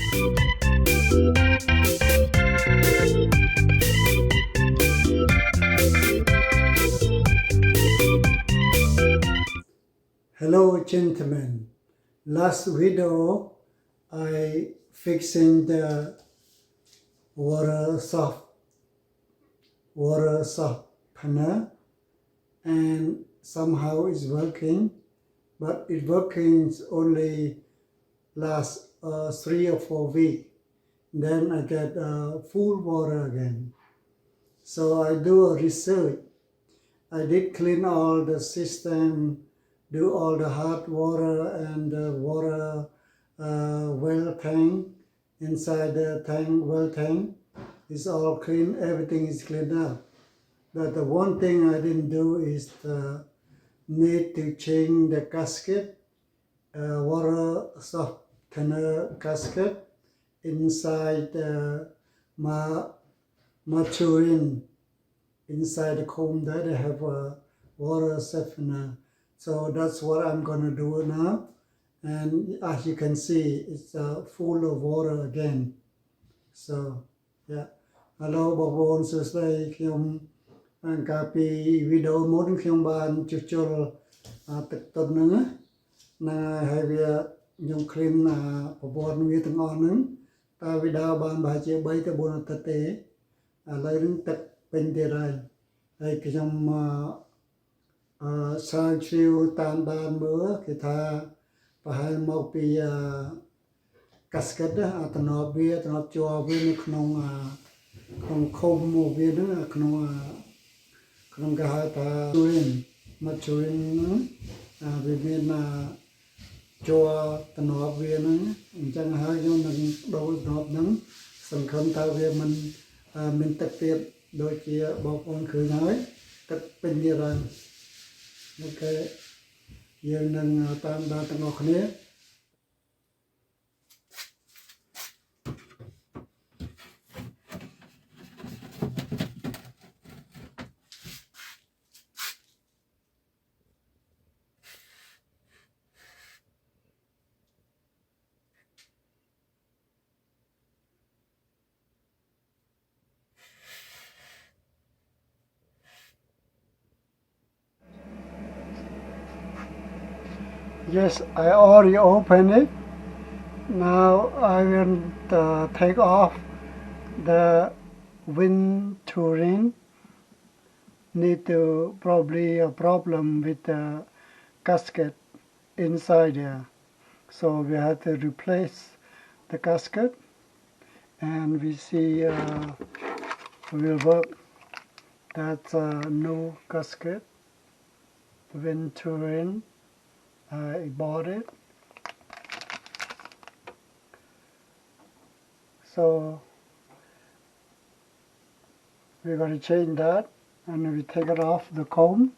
Hello gentlemen, last video I fixing the water softener and somehow it's working, but it working only last 3 or 4 weeks. Then I get full water again. So I do a research. I did clean all the system, do all the hot water and the water well tank, inside the tank, well tank. It's all clean, everything is cleaned up. But the one thing I didn't do is need to change the gasket, water softener gasket inside the maturing. Inside the comb there they have a water softener. So that's what I'm gonna do now. And as you can see, it's full of water again. So yeah. Hello បងប្អូនសួស្តីខ្ញុំកាលពីវីដេអូមុនខ្ញុំបានជួសជុលទឹកតុនហ្នឹងណាហើយវាខ្ញុំឃ្លីនប្រព័ន្ធវាទាំងអស់ហ្នឹងតើវាដើរបានប្រហែលជា3ទៅ4អាទិត្យទេឥឡូវហ្នឹងទឹកពេញទៀតហើយខ្ញុំស្រាវជ្រាវតាមដានមើលគេថាប្រហែលមកពីgasket តំណប់វាតំណប់ជ័រវានៅក្នុងខុំមកវាហ្នឹងក្នុងគេហៅថា maturing វាមានជ័រតំណប់វាហ្នឹងអញ្ចឹងហើយខ្ញុំនឹងដូរតំណប់ហ្នឹងសង្ឃឹមថាវាមិនមានទឹកទៀតដូចជាបងប្អូនឃើញហើយទឹកពេញទៀតហើយអូខេយើងនឹងតាមដានទាំងអស់គ្នា Yes, I already opened it. Now I will take off the wind touring. Need to probably a problem with the gasket inside there. So we have to replace the gasket and we see will work. That's a new gasket, wind touring. I bought it. So we're going to change that and we take it off the comb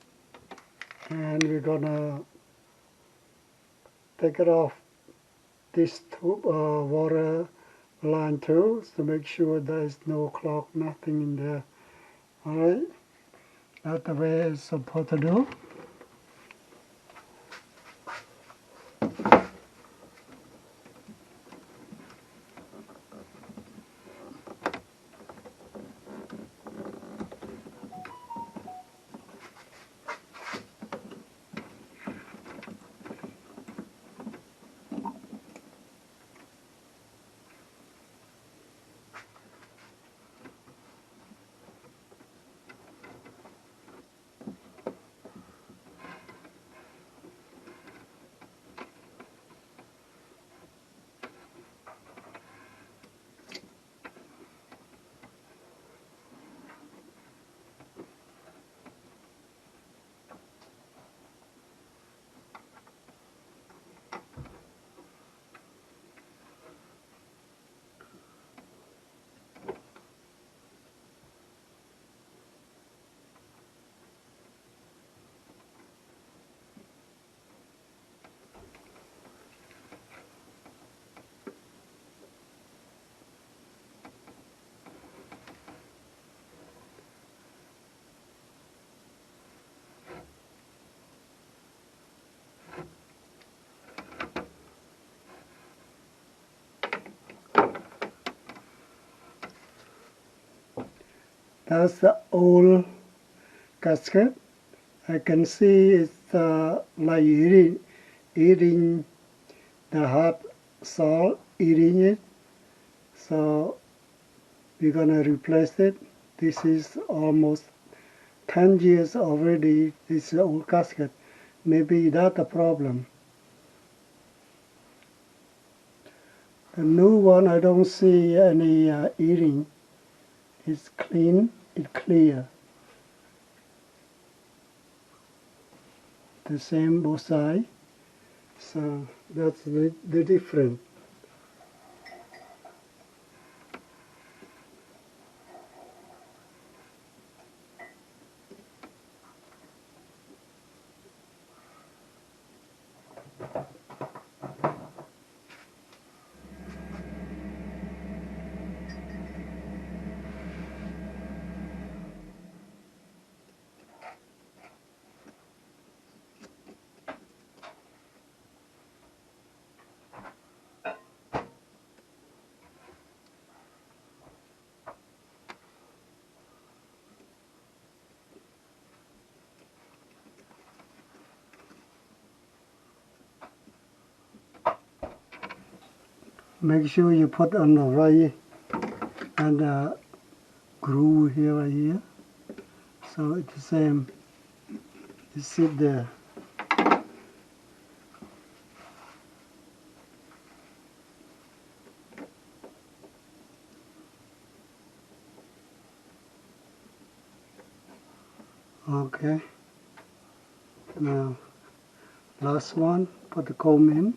and we're going to take it off this tube, water line too to make sure there is no clog, nothing in there. Alright, that's the way it's supposed to do. That's the old gasket. I can see it's like eating the hot salt, eating it. So we're gonna replace it. This is almost 10 years already, this old gasket. Maybe that's the problem. The new one, I don't see any eating. It's clean, it's clear. The same both sides. So that's the difference. Make sure you put on the right and groove here, right here. So it's the same. You sit there. Okay. Now, last one, put the comb in.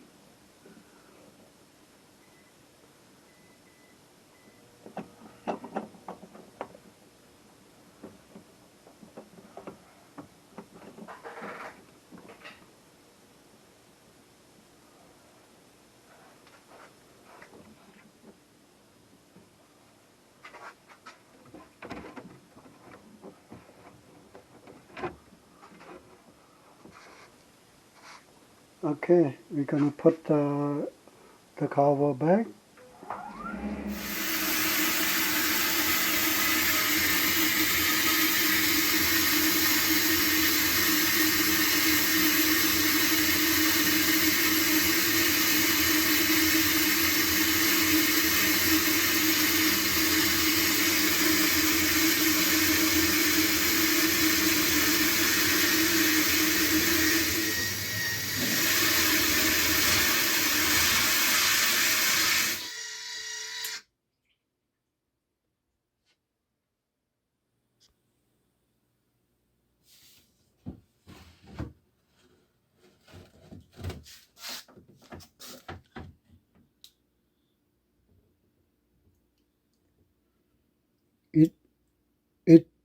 Okay, we're gonna put the cover back.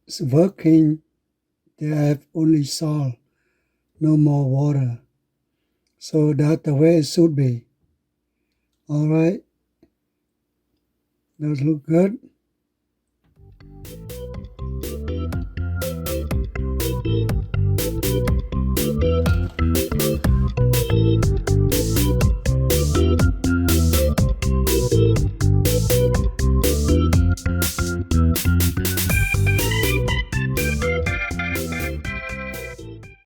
It's working. They have only salt, no more water. So that's the way it should be. All right. Those look good.